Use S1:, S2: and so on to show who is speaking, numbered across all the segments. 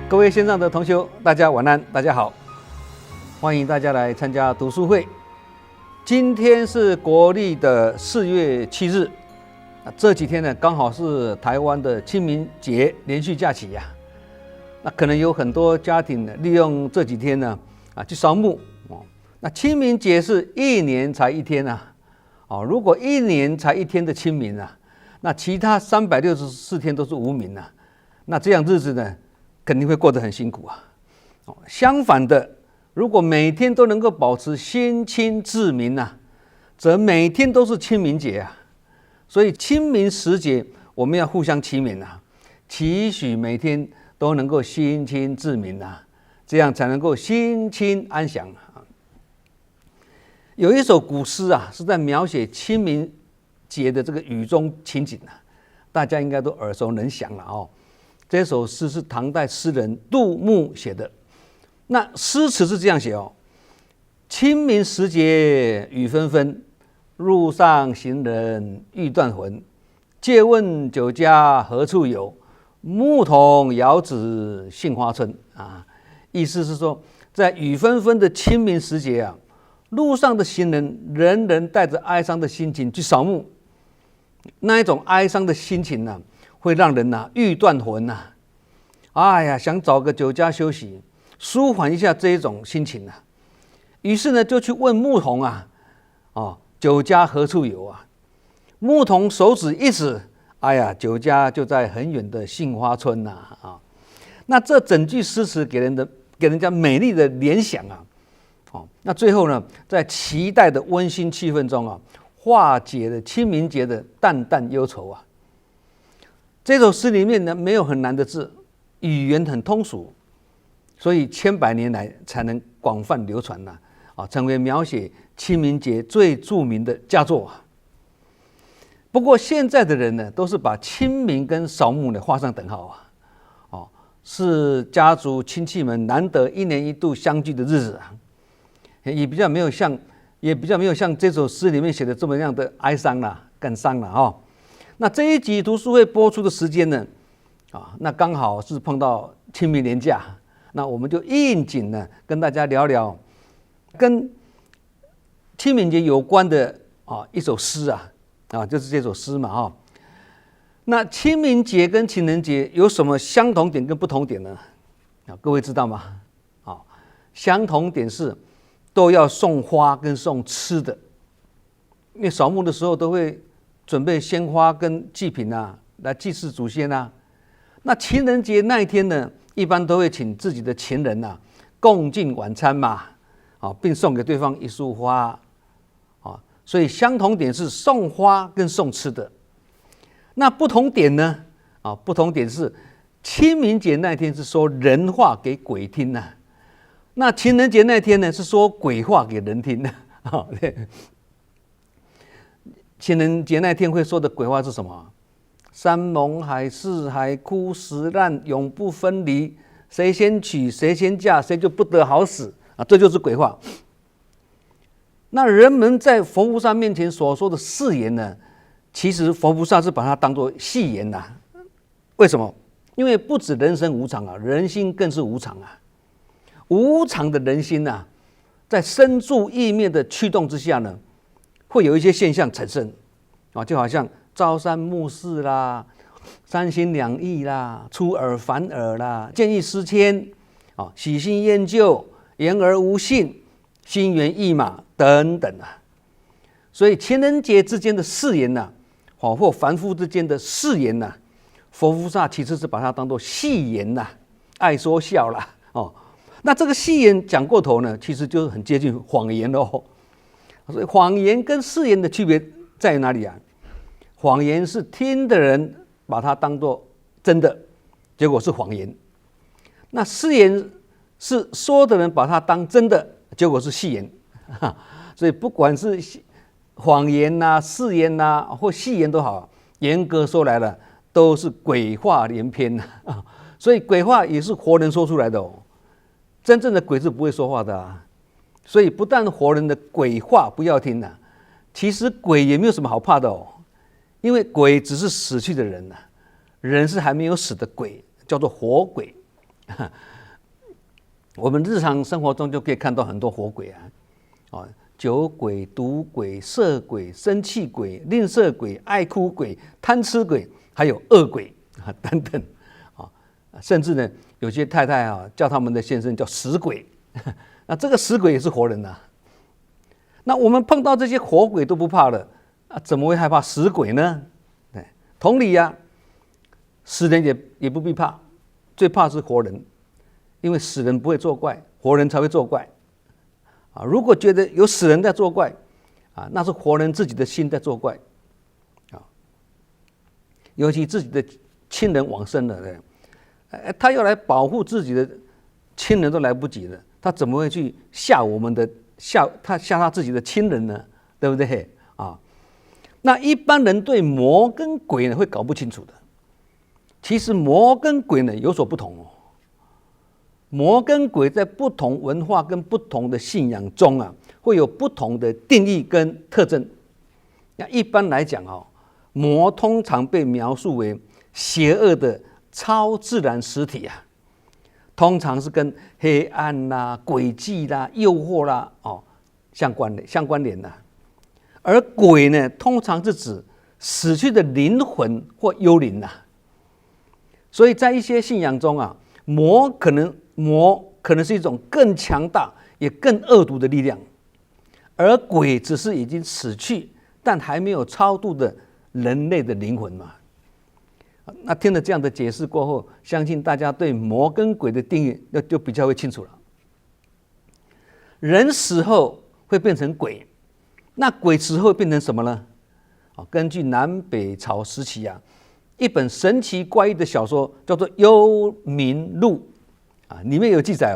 S1: 各位线上的同学，大家晚安，大家好，欢迎大家来参加读书会。今天是国历的4月7日，这几天呢刚好是台湾的清明节连续假期呀。那可能有很多家庭呢利用这几天呢去扫墓哦。那清明节是1年才1天啊，哦，如果1年才1天的清明啊，那其他364天都是无名啊，那这样日子呢肯定会过得很辛苦啊。相反的，如果每天都能够保持心清志明啊，则每天都是清明节啊。所以清明时节，我们要互相期勉啊，期许每天都能够心清志明啊，这样才能够心清安详啊。有一首古诗啊，是在描写清明节的这个雨中情景啊，大家应该都耳熟能详了哦。这首诗是唐代诗人杜牧写的。那诗词是这样写哦：清明时节雨纷纷，路上行人欲断魂。借问酒家何处有？牧童遥指杏花村。意思是说，在雨纷纷的清明时节啊，路上的行人人人带着哀伤的心情去扫墓。那一种哀伤的心情呢，会让人欲断魂呐。哎呀，想找个酒家休息，舒缓一下这一种心情啊。于是呢，就去问牧童啊，酒家何处有啊？牧童手指一指，哎呀，酒家就在很远的杏花村呐啊。那这整句诗词给人家美丽的联想啊。那最后呢，在期待的温馨气氛中啊，化解了清明节的淡淡忧愁啊。这首诗里面呢，没有很难的字，语言很通俗，所以千百年来才能广泛流传成为描写清明节最著名的佳作啊。不过现在的人呢，都是把清明跟扫墓呢画上等号啊，是家族亲戚们难得1年1度相聚的日子啊，也比较没有像这首诗里面写的这么样的哀伤啦、感伤啦哦。那这一集读书会播出的时间呢，那刚好是碰到清明连假，那我们就应景呢跟大家聊聊跟清明节有关的一首诗就是这首诗嘛那清明节跟情人节有什么相同点跟不同点呢？各位知道吗？相同点是都要送花跟送吃的，因为扫墓的时候都会准备鲜花跟祭品来祭祀祖先那情人节那一天呢，一般都会请自己的情人共进晚餐嘛，并送给对方一束花所以相同点是送花跟送吃的。那不同点呢？不同点是清明节那天是说人话给鬼听那情人节那天呢是说鬼话给人听情人节那天会说的鬼话是什么？山盟海誓海枯石烂，永不分离，谁先娶谁先嫁，谁就不得好死这就是鬼话。那人们在佛菩萨面前所说的誓言呢，其实佛菩萨是把它当作戏言为什么？因为不止人生无常人心更是无常无常的人心在生住意灭的驱动之下呢，会有一些现象产生就好像朝三暮四啦，三心两意啦，出尔反尔啦，见异思迁喜新厌旧，言而无信，心猿意马等等所以情人节之间的誓言或凡夫之间的誓言佛菩萨其实是把它当作戏言爱说笑啦那这个戏言讲过头呢，其实就很接近谎言所以谎言跟誓言的区别在于哪里谎言是听的人把它当作真的，结果是谎言。那誓言是说的人把它当真的，结果是戏言所以不管是谎言誓言或戏言都好，严格说来了都是鬼话连篇所以鬼话也是活人说出来的真正的鬼是不会说话的所以不但活人的鬼话不要听其实鬼也没有什么好怕的因为鬼只是死去的人人是还没有死的鬼，叫做活鬼我们日常生活中就可以看到很多活鬼啊，酒鬼、赌鬼、色鬼、生气鬼、吝啬鬼、爱哭鬼、贪吃鬼，还有恶鬼等等啊，甚至呢，有些太太叫他们的先生叫死鬼，那这个死鬼也是活人呐。那我们碰到这些活鬼都不怕了，怎么会害怕死鬼呢？同理死人也不必怕，最怕是活人，因为死人不会作怪，活人才会作怪。如果觉得有死人在作怪，那是活人自己的心在作怪。尤其自己的亲人往生了，他要来保护自己的亲人都来不及了，他怎么会去吓他自己的亲人呢？对不对？那一般人对魔跟鬼呢会搞不清楚的。其实魔跟鬼呢有所不同魔跟鬼在不同文化跟不同的信仰中会有不同的定义跟特征。那一般来讲魔通常被描述为邪恶的超自然实体通常是跟黑暗啦、诡计啦、诱惑啦相关联的。而鬼呢，通常是指死去的灵魂或幽灵所以在一些信仰中魔可能是一种更强大也更恶毒的力量，而鬼只是已经死去但还没有超度的人类的灵魂嘛。那听了这样的解释过后，相信大家对魔跟鬼的定义就比较会清楚了。人死后会变成鬼，那鬼死后变成什么呢？根据南北朝时期一本神奇怪异的小说叫做《幽冥录》里面有记载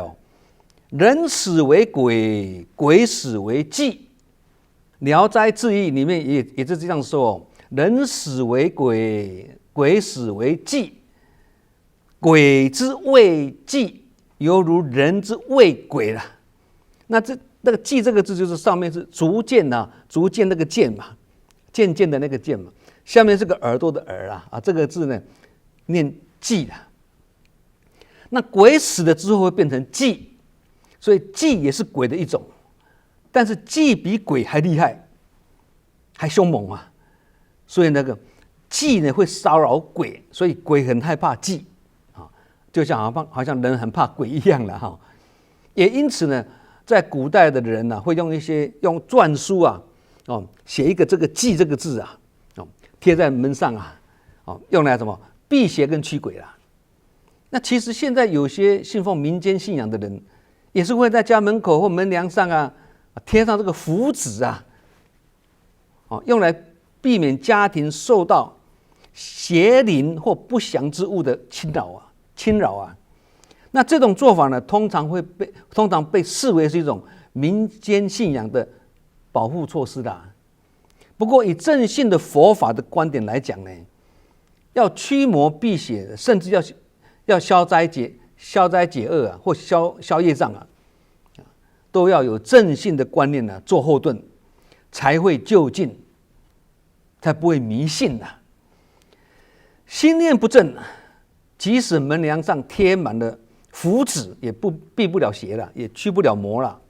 S1: 人死为鬼，鬼死为妓。《聊斋志异》里面也是这样说人死为鬼，鬼死为妓。鬼之谓妓，犹如人之谓鬼了。那个妓这个字就是上面是竹剑竹剑那个剑嘛，渐渐的那个剑嘛，下面是个耳朵的耳这个字呢念妓那鬼死了之后会变成妓，所以妓也是鬼的一种，但是妓比鬼还厉害，还凶猛所以那个妓呢会骚扰鬼，所以鬼很害怕妓就像好像人很怕鬼一样了也因此呢，在古代的人会用篆书写一个这个妓这个字贴在门上用来什么辟邪跟驱鬼那其实现在有些信奉民间信仰的人，也是会在家门口或门梁上贴上这个符纸用来避免家庭受到邪灵或不祥之物的侵扰那这种做法呢，通常被视为是一种民间信仰的保护措施不过以正信的佛法的观点来讲呢，要驱魔辟邪，甚至要消灾解厄或消业障都要有正信的观念做后盾，才会就近，才不会迷信心念不正，即使门梁上贴满了符纸，也避不了邪了，也驱不了魔了。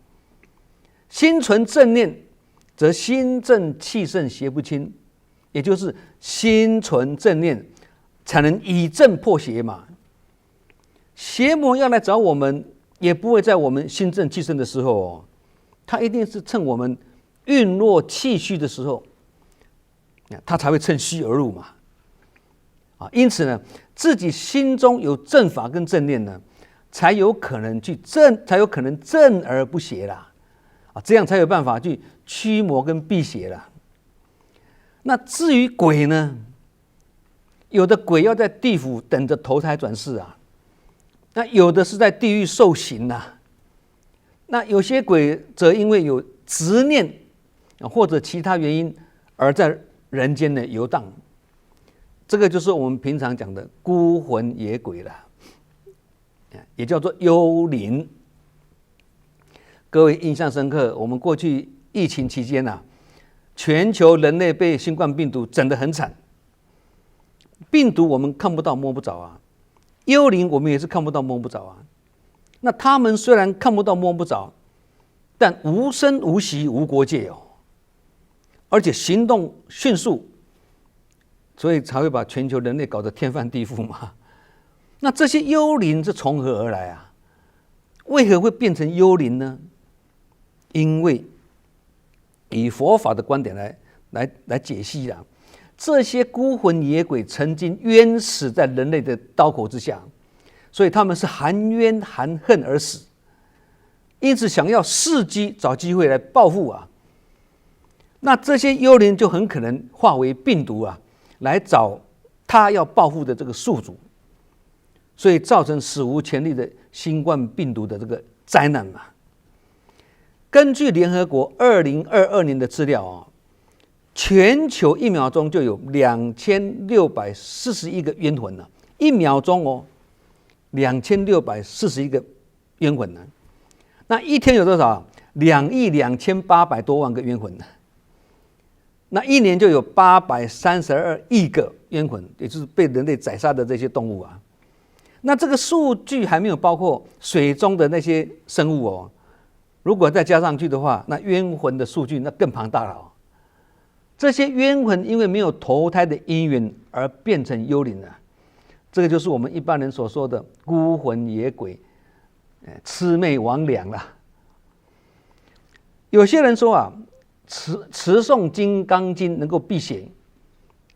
S1: 心存正念，则心正气盛，邪不侵。也就是心存正念，才能以正破邪嘛。邪魔要来找我们，也不会在我们心正气盛的时候他一定是趁我们运弱气虚的时候，他才会趁虚而入嘛。因此呢，自己心中有正法跟正念呢，才有可能正而不邪啦，这样才有办法去驱魔跟辟邪啦。那至于鬼呢，有的鬼要在地府等着投胎转世那有的是在地狱受刑那有些鬼则因为有执念或者其他原因而在人间呢游荡，这个就是我们平常讲的孤魂野鬼了，也叫做幽灵。各位印象深刻，我们过去疫情期间全球人类被新冠病毒整得很惨。病毒我们看不到摸不着幽灵我们也是看不到摸不着啊。那他们虽然看不到摸不着，但无声无息无国界哦，而且行动迅速，所以才会把全球人类搞得天翻地覆嘛。那这些幽灵是从何而来啊？为何会变成幽灵呢？因为以佛法的观点来解析啊，这些孤魂野鬼曾经冤死在人类的刀口之下，所以他们是含冤含恨而死，因此想要伺机找机会来报复啊。那这些幽灵就很可能化为病毒啊，来找他要报复的这个宿主，所以造成史无前例的新冠病毒的这个灾难嘛。根据联合国2022年的资料啊，全球1秒钟就有2641个冤魂了，1秒钟哦，2641个冤魂呢。那一天有多少？2亿2800多万个冤魂呢。那一年就有832亿个冤魂，也就是被人类宰杀的这些动物啊。那这个数据还没有包括水中的那些生物哦。如果再加上去的话，那冤魂的数据那更庞大了哦。这些冤魂因为没有投胎的因缘而变成幽灵了，这个就是我们一般人所说的孤魂野鬼、魑魅魍魉了。有些人说啊，持诵《金刚经》能够辟邪，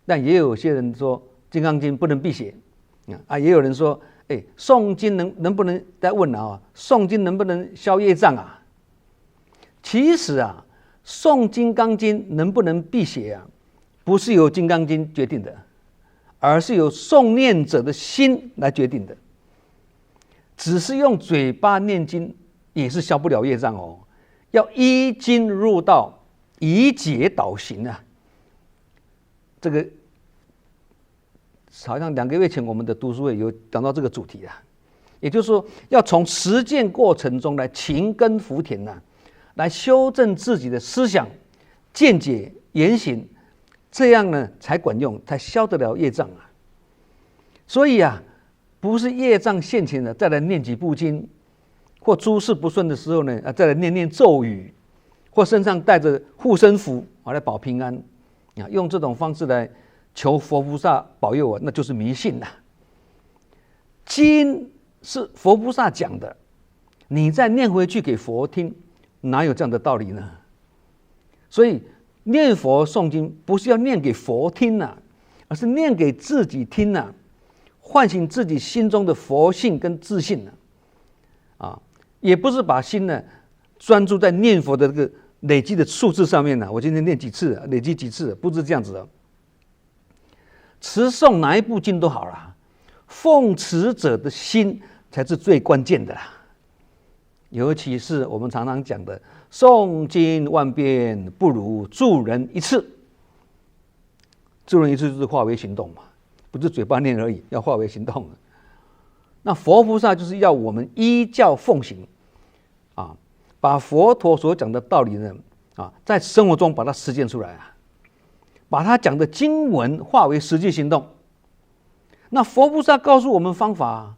S1: 但也有些人说《金刚经》不能辟邪啊。也有人说，诵经能不能再问啊？诵经能不能消业障啊？其实啊，诵《金刚经》能不能辟邪啊，不是由《金刚经》决定的，而是由诵念者的心来决定的。只是用嘴巴念经也是消不了业障哦，要依经入道，以解导行啊。这个好像2个月前我们的读书会有讲到这个主题啊，也就是说要从实践过程中来勤耕福田啊，来修正自己的思想、见解、言行，这样呢才管用，才消得了业障啊。所以啊，不是业障现前了再来念几部经，或诸事不顺的时候呢，再来念念咒语，或身上带着护身符来保平安啊，用这种方式来求佛菩萨保佑我，那就是迷信啦。经是佛菩萨讲的，你再念回去给佛听，哪有这样的道理呢？所以念佛诵经不是要念给佛听啊，而是念给自己听啊，唤醒自己心中的佛性跟自信啊，也不是把心呢专注在念佛的这个累积的数字上面呢。我今天念几次，累积几次，不是这样子的。持诵哪一部经都好啦，奉持者的心才是最关键的啦。尤其是我们常常讲的诵经万遍不如助人一次，助人一次就是化为行动嘛，不是嘴巴念而已，要化为行动。那佛菩萨就是要我们依教奉行啊，把佛陀所讲的道理呢在生活中把它实践出来啊，把他讲的经文化为实际行动。那佛菩萨告诉我们方法，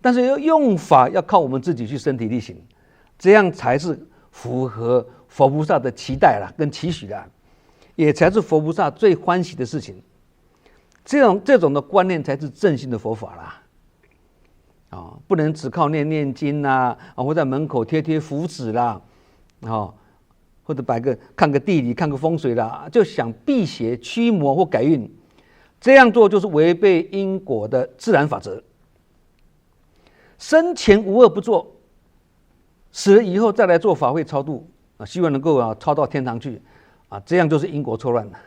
S1: 但是用法要靠我们自己去身体力行，这样才是符合佛菩萨的期待啦，跟期许啦，也才是佛菩萨最欢喜的事情。这种的观念才是正信的佛法啦。不能只靠念经啦，或在门口贴符纸啦，或者看个地理、看个风水啦，就想辟邪、驱魔或改运，这样做就是违背因果的自然法则。生前无恶不作，死了以后再来做法会超度希望能够超到天堂去这样就是因果错乱了，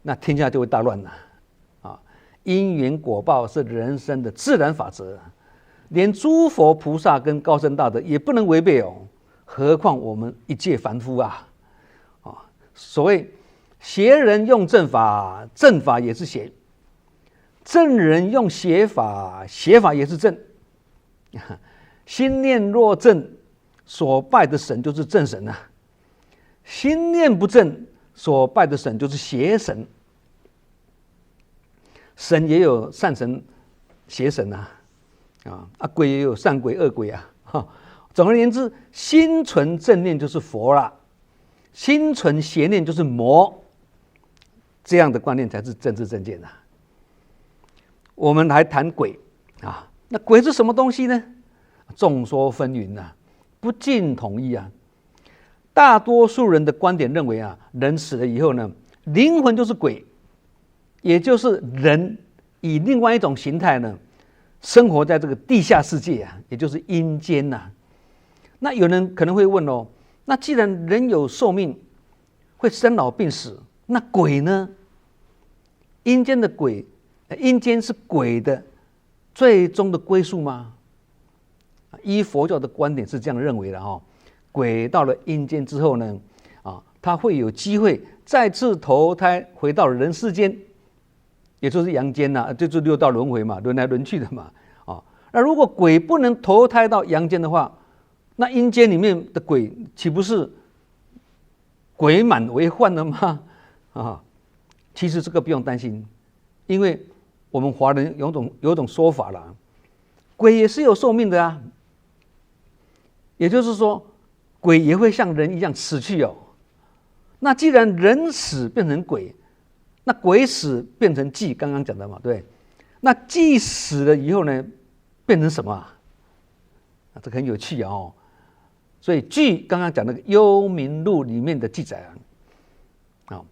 S1: 那天下就会大乱了因缘果报是人生的自然法则，连诸佛菩萨跟高僧大德也不能违背哦，何况我们一介凡夫啊！所谓邪人用正法，正法也是邪；正人用邪法，邪法也是正。心念若正，所拜的神就是正神啊；心念不正，所拜的神就是邪神。神也有善神、邪神鬼也有善鬼恶鬼啊。总而言之，心存正念就是佛啦，心存邪念就是魔，这样的观念才是政治正见啊。我们来谈鬼啊，那鬼是什么东西呢？众说纷纭啊，不尽统一啊。大多数人的观点认为啊，人死了以后呢，灵魂就是鬼，也就是人以另外一种形态呢，生活在这个地下世界啊，也就是阴间呐。那有人可能会问哦，那既然人有寿命，会生老病死，那鬼呢？阴间的鬼，阴间是鬼的最终的归宿吗？依佛教的观点是这样认为的哈。鬼到了阴间之后呢，他会有机会再次投胎回到人世间，也就是阳间呐，就是六道轮回嘛，轮来轮去的嘛。那如果鬼不能投胎到阳间的话，那阴间里面的鬼岂不是鬼满为患了吗？其实这个不用担心，因为我们华人有种说法啦，鬼也是有寿命的啊。也就是说，鬼也会像人一样死去哦。那既然人死变成鬼，那鬼死变成祭，刚刚讲的嘛，对。那祭死了以后呢，变成什么啊？这个很有趣哦。所以据刚刚讲那个《幽冥录》里面的记载啊，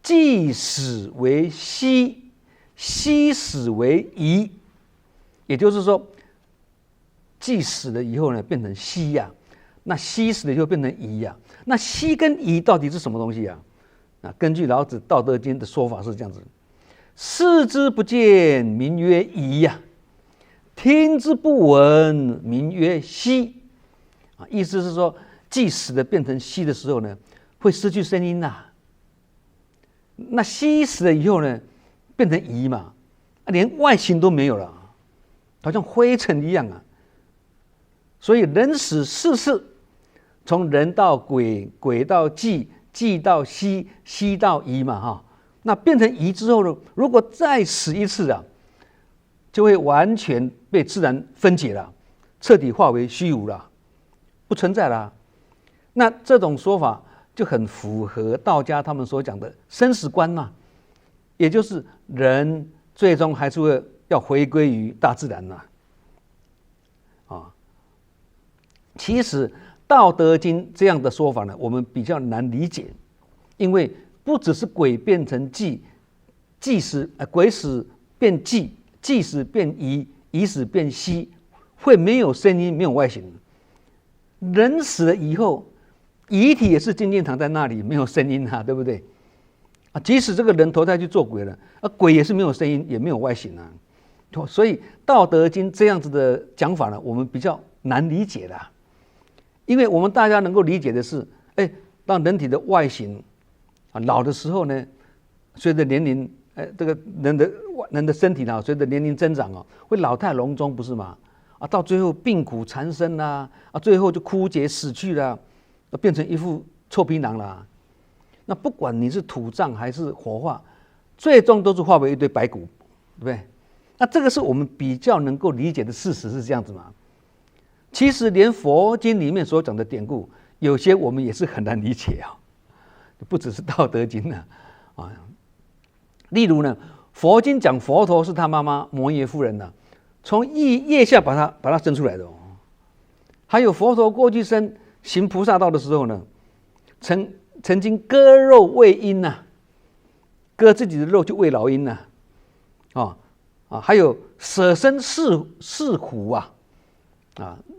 S1: 祭死为息，息死为夷，也就是说，祭死了以后呢，变成息呀。那息死了以后变成夷呀。那息跟夷到底是什么东西啊？根据老子《道德经》的说法是这样子：视之不见，名曰夷呀；听之不闻，名曰息。意思是说，祭死的变成息的时候呢，会失去声音呐。那息死了以后呢，变成夷嘛，连外形都没有了，好像灰尘一样啊。所以人死四次，从人到鬼，鬼到祭，祭到息，息到夷嘛那变成夷之后呢，如果再死一次啊，就会完全被自然分解了，彻底化为虚无了。不存在啦。那这种说法就很符合道家他们所讲的生死观嘛，也就是人最终还是会要回归于大自然呐。其实《道德经》这样的说法呢，我们比较难理解，因为不只是鬼变成祭，鬼死变祭，祭死变夷，夷死变息，会没有声音，没有外形。人死了以后，遗体也是静静躺在那里，没有声音啊，对不对？即使这个人投胎去做鬼了，鬼也是没有声音，也没有外形啊。所以《道德经》这样子的讲法呢，我们比较难理解啦。因为我们大家能够理解的是，当人体的外形老的时候呢，随着年龄，这个人的身体呢，随着年龄增长会老态龙钟，不是吗？到最后病苦缠身啦，最后就枯竭死去了，变成一副臭皮囊啦。那不管你是土葬还是火化，最终都是化为一堆白骨，对不对？那这个是我们比较能够理解的事实，是这样子嘛？其实连佛经里面所讲的典故，有些我们也是很难理解不只是《道德经》例如呢，佛经讲佛陀是他妈妈摩耶夫人呢，从腋下把他生出来的还有佛陀过去生行菩萨道的时候呢，曾经割肉喂鹰割自己的肉去喂老鹰还有舍身饲虎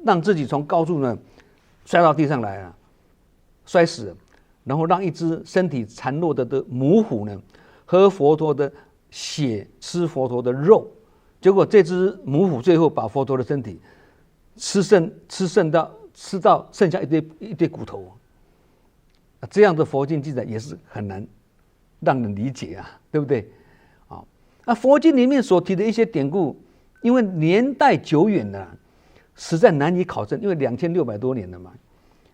S1: 让自己从高处呢摔到地上来摔死了，然后让一只身体残弱的母虎呢喝佛陀的血，吃佛陀的肉，结果这只母虎最后把佛陀的身体吃到剩下一堆骨头这样的佛经记载也是很难让人理解对不对？那佛经里面所提的一些典故，因为年代久远了，实在难以考证，因为2600多年了嘛。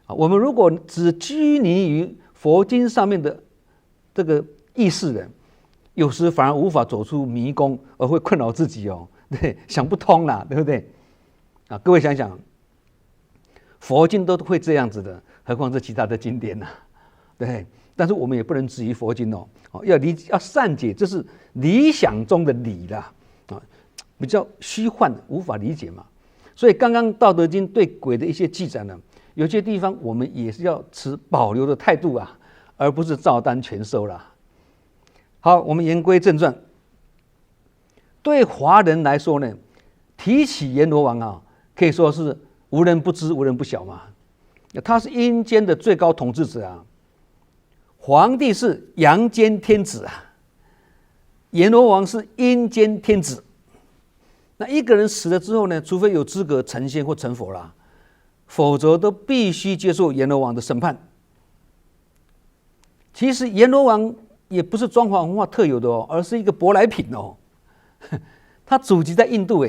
S1: 我们如果只拘泥于佛经上面的这个意识的，有时反而无法走出迷宫，而会困扰自己对，想不通啦，对不对？各位想想，佛经都会这样子的，何况是其他的经典呢？对，但是我们也不能质疑佛经哦，要善解，这是理想中的理啦，比较虚幻，无法理解嘛。所以刚刚《道德经》对鬼的一些记载呢，有些地方我们也是要持保留的态度啊，而不是照单全收啦。好，我们言归正传。对华人来说呢，提起阎罗王啊，可以说是无人不知、无人不晓嘛。他是阴间的最高统治者啊，皇帝是阳间天子啊，阎罗王是阴间天子。那一个人死了之后呢，除非有资格成仙或成佛啦，否则都必须接受阎罗王的审判。其实阎罗王也不是中华文化特有的哦，而是一个舶来品哦。它祖籍在印度，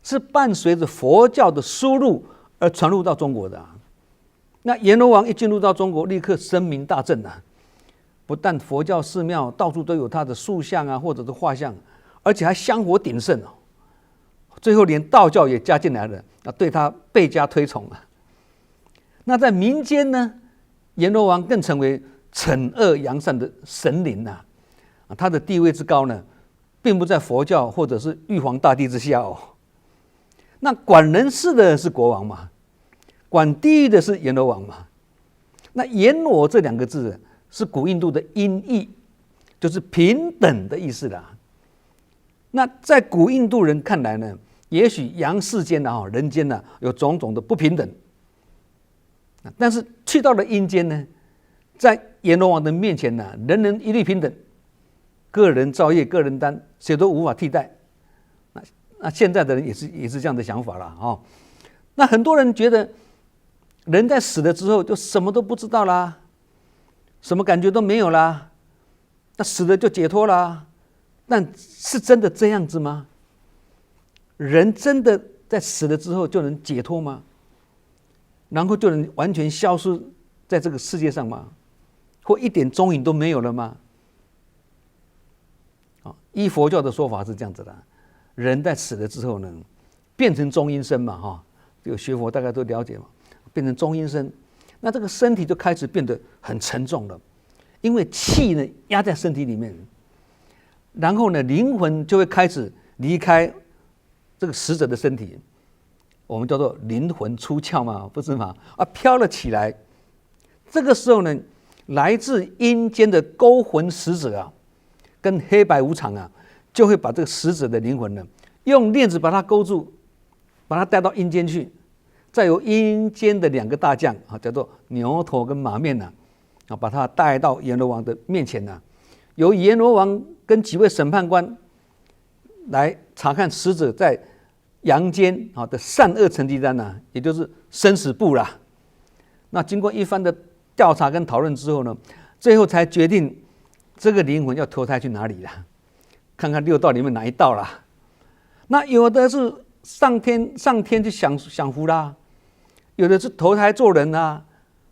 S1: 是伴随着佛教的输入而传入到中国的。那阎罗王一进入到中国，立刻声名大振啊！不但佛教寺庙到处都有他的塑像啊，或者是画像，而且还香火鼎盛哦。最后连道教也加进来了，对他倍加推崇啊。那在民间呢，阎罗王更成为惩恶扬善的神灵呐，他的地位之高呢，并不在佛教或者是玉皇大帝之下哦。那管人事的是国王嘛，管地狱的是阎罗王嘛。那阎罗这两个字是古印度的音译，就是平等的意思啦。那在古印度人看来呢，也许阳世间人间有种种的不平等，但是去到了阴间呢，在阎罗王的面前呢，人人一律平等，个人造业个人担，谁都无法替代。那现在的人也是这样的想法啦。那很多人觉得人在死了之后就什么都不知道啦，什么感觉都没有啦，那死了就解脱啦。但是真的这样子吗？人真的在死了之后就能解脱吗？然后就能完全消失在这个世界上吗？或一点踪影都没有了吗？依佛教的说法是这样子的，人在死了之后呢，变成中阴身嘛，这个学佛大概都了解嘛，变成中阴身，那这个身体就开始变得很沉重了，因为气呢压在身体里面，然后呢灵魂就会开始离开这个死者的身体，我们叫做灵魂出窍嘛，不是吗？飘了起来。这个时候呢，来自阴间的勾魂使者跟黑白无常就会把这个死者的灵魂呢，用链子把它勾住，把它带到阴间去，再由阴间的两个大将叫做牛头跟马面把它带到阎罗王的面前由阎罗王跟几位审判官来查看死者在阳间的善恶成绩单也就是生死簿啦。那经过一番的调查跟讨论之后呢，最后才决定这个灵魂要投胎去哪里啦，看看六道里面哪一道啦。那有的是上天去享福啦，有的是投胎做人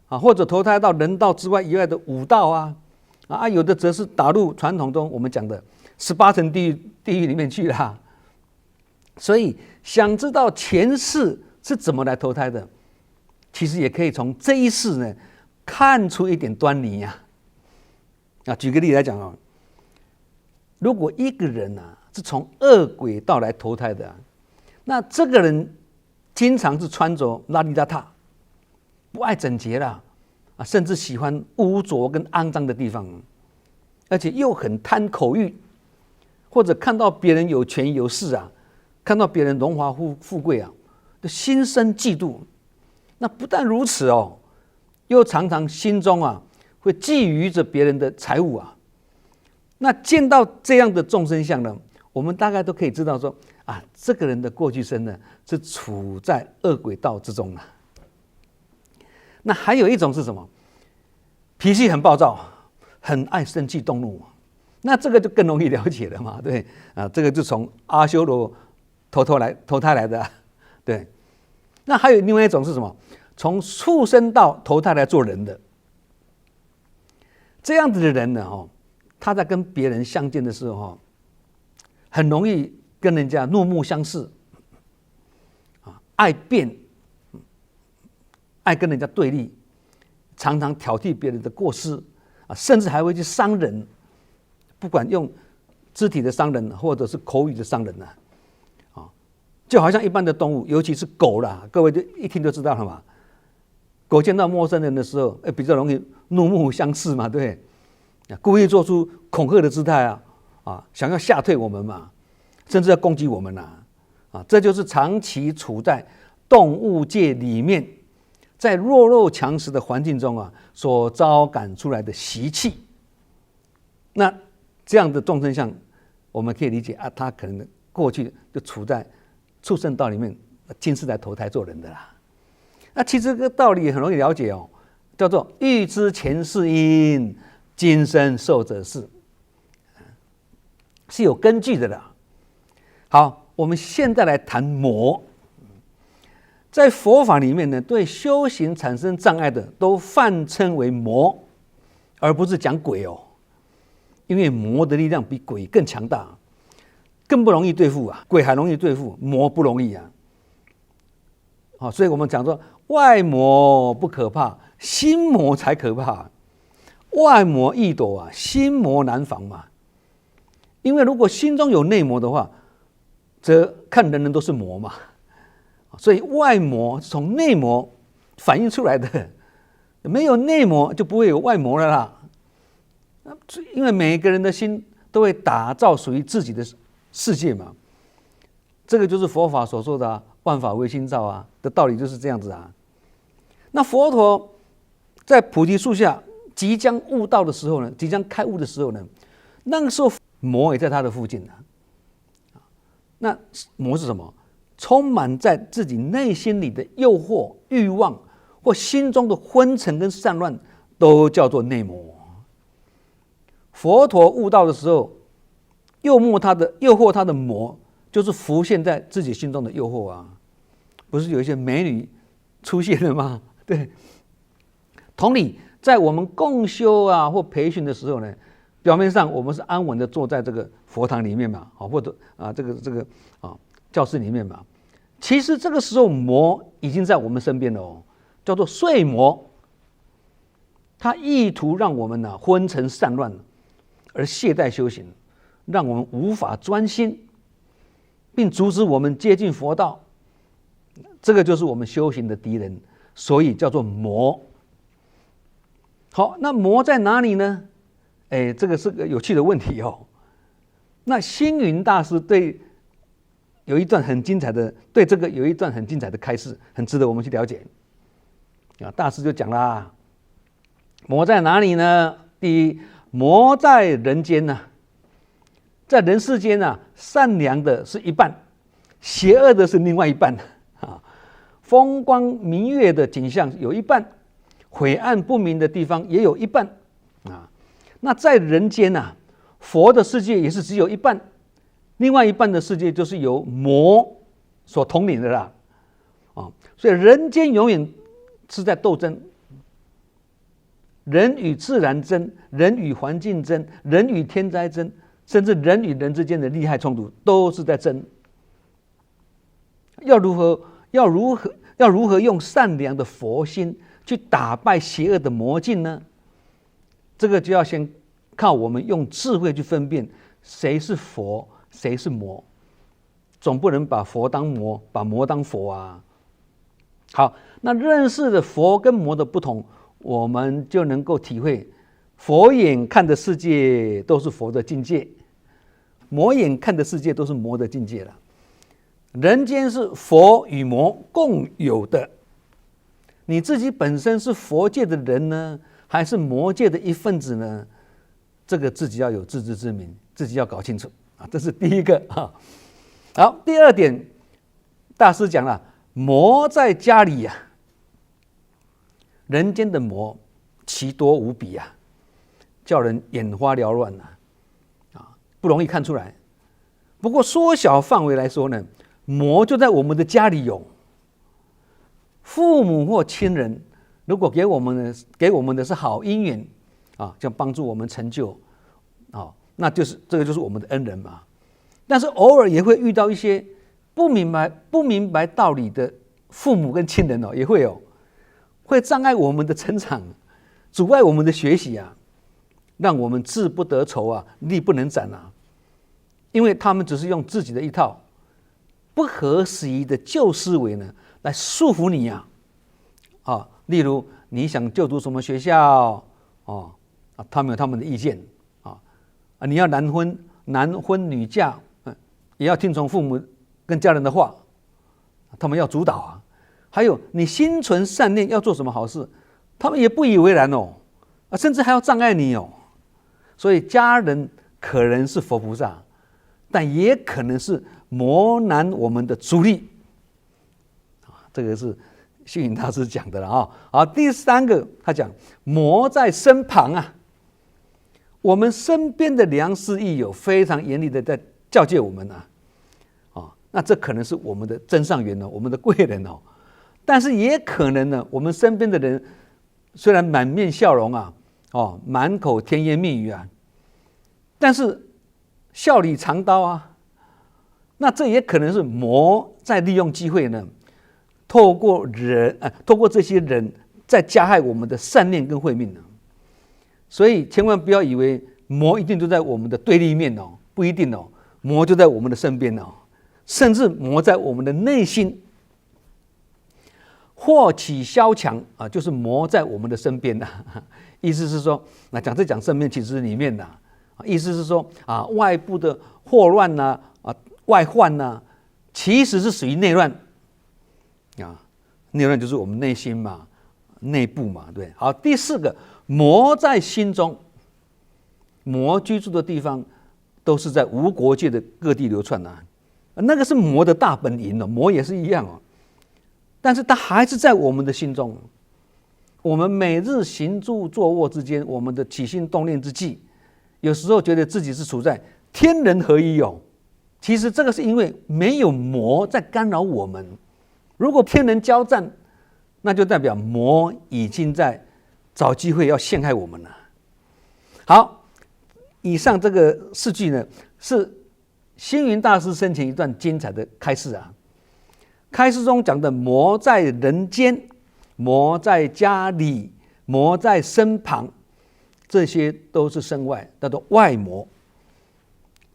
S1: 或者投胎到人道之外以外的五道有的则是打入传统中我们讲的18层地狱里面去啦。所以想知道前世是怎么来投胎的，其实也可以从这一世呢看出一点端倪举个例来讲如果一个人是从恶鬼道来投胎的那这个人经常是穿着邋里邋遢，不爱整洁啦甚至喜欢污浊跟肮脏的地方，而且又很贪口欲，或者看到别人有权有势看到别人荣华富贵就心生嫉妒。那不但如此又常常心中会觊觎着别人的财物那见到这样的众生相呢，我们大概都可以知道说这个人的过去生呢是处在恶鬼道之中那还有一种是什么？脾气很暴躁，很爱生气动怒，那这个就更容易了解了嘛，对这个就从阿修罗投胎来的对。那还有另外一种是什么？从畜生道投胎来做人的，这样子的人呢他在跟别人相见的时候很容易跟人家怒目相视爱辩，爱跟人家对立，常常挑剔别人的过失啊，甚至还会去伤人，不管用肢体的伤人，或者是口语的伤人啊，就好像一般的动物，尤其是狗啦，各位就一听就知道了嘛。狗见到陌生人的时候，比较容易怒目相视嘛，对不对？故意做出恐吓的姿态想要吓退我们嘛，甚至要攻击我们这就是长期处在动物界里面，在弱肉强食的环境中所招感出来的习气。那这样的众生相，我们可以理解他可能过去就处在畜生道里面，今世来投胎做人的啦。那其实这个道理很容易了解叫做欲知前世因，今生受者是，是有根据的啦。好，我们现在来谈魔。在佛法里面呢，对修行产生障碍的都泛称为魔，而不是讲鬼因为魔的力量比鬼更强大，更不容易对付鬼还容易对付，魔不容易所以我们讲说，外魔不可怕，心魔才可怕。外魔易躲心魔难防嘛。因为如果心中有内魔的话，则看人人都是魔嘛。所以外魔是从内魔反映出来的，没有内魔就不会有外魔了啦。因为每个人的心都会打造属于自己的世界嘛，这个就是佛法所说的万法唯心造的道理，就是这样子那佛陀在菩提树下即将悟道的时候呢，即将开悟的时候呢，那个时候魔也在他的附近那魔是什么？充满在自己内心里的诱惑、欲望，或心中的昏沉跟散乱，都叫做内魔。佛陀悟道的时候，诱惑他的魔，就是浮现在自己心中的诱惑不是有一些美女出现了吗？对。同理，在我们共修或培训的时候呢，表面上我们是安稳的坐在这个佛堂里面嘛，或者这个教室里面嘛，其实这个时候魔已经在我们身边了叫做睡魔。他意图让我们昏沉散乱，而懈怠修行，让我们无法专心，并阻止我们接近佛道。这个就是我们修行的敌人，所以叫做魔。好，那魔在哪里呢？这个是个有趣的问题那星云大师对这个有一段很精彩的开示，很值得我们去了解大师就讲啦，魔在哪里呢？第一，魔在人间在人世间善良的是一半，邪恶的是另外一半风光明月的景象有一半，晦暗不明的地方也有一半那在人间佛的世界也是只有一半，另外一半的世界就是由魔所统领的啦所以人间永远是在斗争，人与自然争，人与环境争，人与天灾争，甚至人与人之间的利害冲突都是在争。要如何用善良的佛心去打败邪恶的魔镜呢？这个就要先靠我们用智慧去分辨谁是佛，谁是魔，总不能把佛当魔，把魔当佛好，那认识了佛跟魔的不同，我们就能够体会，佛眼看的世界都是佛的境界，魔眼看的世界都是魔的境界了。人间是佛与魔共有的，你自己本身是佛界的人呢，还是魔界的一份子呢？这个自己要有自知之明，自己要搞清楚这是第一个好，第二点，大师讲了，魔在家里人间的魔奇多无比叫人眼花缭乱不容易看出来。不过缩小范围来说呢，魔就在我们的家里有。父母或亲人如果给我们的是好姻缘就帮助我们成就那就是这个就是我们的恩人嘛。但是偶尔也会遇到一些不明白道理的父母跟亲人也会会障碍我们的成长，阻碍我们的学习啊，让我们志不得酬啊，力不能展啊。因为他们只是用自己的一套不合时宜的旧思维呢，来束缚你例如你想就读什么学校他们有他们的意见你要男婚女嫁，也要听从父母跟家人的话，他们要主导还有你心存善念要做什么好事，他们也不以为然甚至还要障碍你所以家人可能是佛菩萨，但也可能是磨难我们的阻力这个是星云大师讲的了好，第三个他讲魔在身旁我们身边的良师益友非常严厉的在教诫我们那这可能是我们的真上缘我们的贵人但是也可能呢，我们身边的人虽然满面笑容满口甜言蜜语但是笑里藏刀那这也可能是魔在利用机会呢，透过这些人在加害我们的善念跟慧命所以千万不要以为魔一定就在我们的对立面不一定魔就在我们的身边甚至魔在我们的内心。祸起萧墙就是魔在我们的身边意思是说，那讲身边其实是里面意思是说外部的祸乱外患其实是属于内乱内乱就是我们内心嘛，内部嘛，对。好，第四个，魔在心中，魔居住的地方都是在无国界的各地流窜那个是魔的大本营魔也是一样但是它还是在我们的心中。我们每日行住坐卧之间，我们的起心动念之际，有时候觉得自己是处在天人合一其实这个是因为没有魔在干扰我们。如果天人交战，那就代表魔已经在找机会要陷害我们了。好，以上这个4句呢，是星云大师生前一段精彩的开示开示中讲的魔在人间，魔在家里，魔在身旁，这些都是身外，叫做外魔。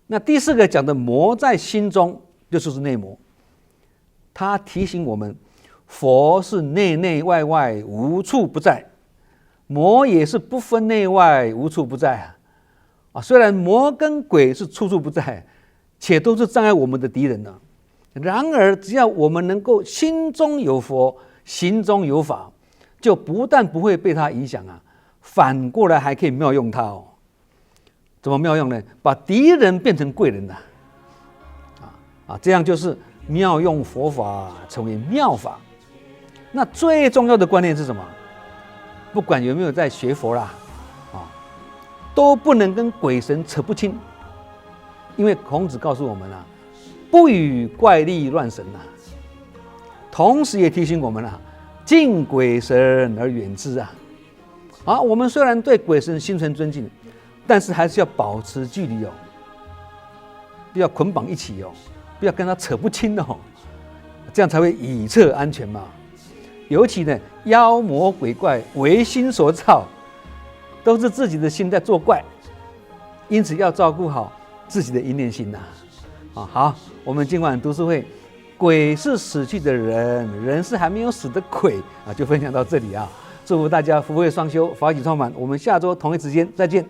S1: 那第4个讲的魔在心中，就是内魔。他提醒我们，佛是内内外外无处不在，魔也是不分内外无处不在虽然魔跟鬼是处处不在，且都是障碍我们的敌人然而只要我们能够心中有佛，行中有法，就不但不会被他影响反过来还可以妙用他怎么妙用呢？把敌人变成贵人这样就是妙用佛法成为妙法。那最重要的观念是什么？不管有没有在学佛都不能跟鬼神扯不清，因为孔子告诉我们不与怪力乱神同时也提醒我们敬鬼神而远之我们虽然对鬼神心存尊敬，但是还是要保持距离不要捆绑一起不要跟他扯不清这样才会以策安全嘛。尤其呢，妖魔鬼怪为心所造，都是自己的心在作怪，因此要照顾好自己的一念心好，我们今晚读书会，鬼是死去的人，人是还没有死的鬼就分享到这里祝福大家福慧双修，法喜充满。我们下周同一时间再见。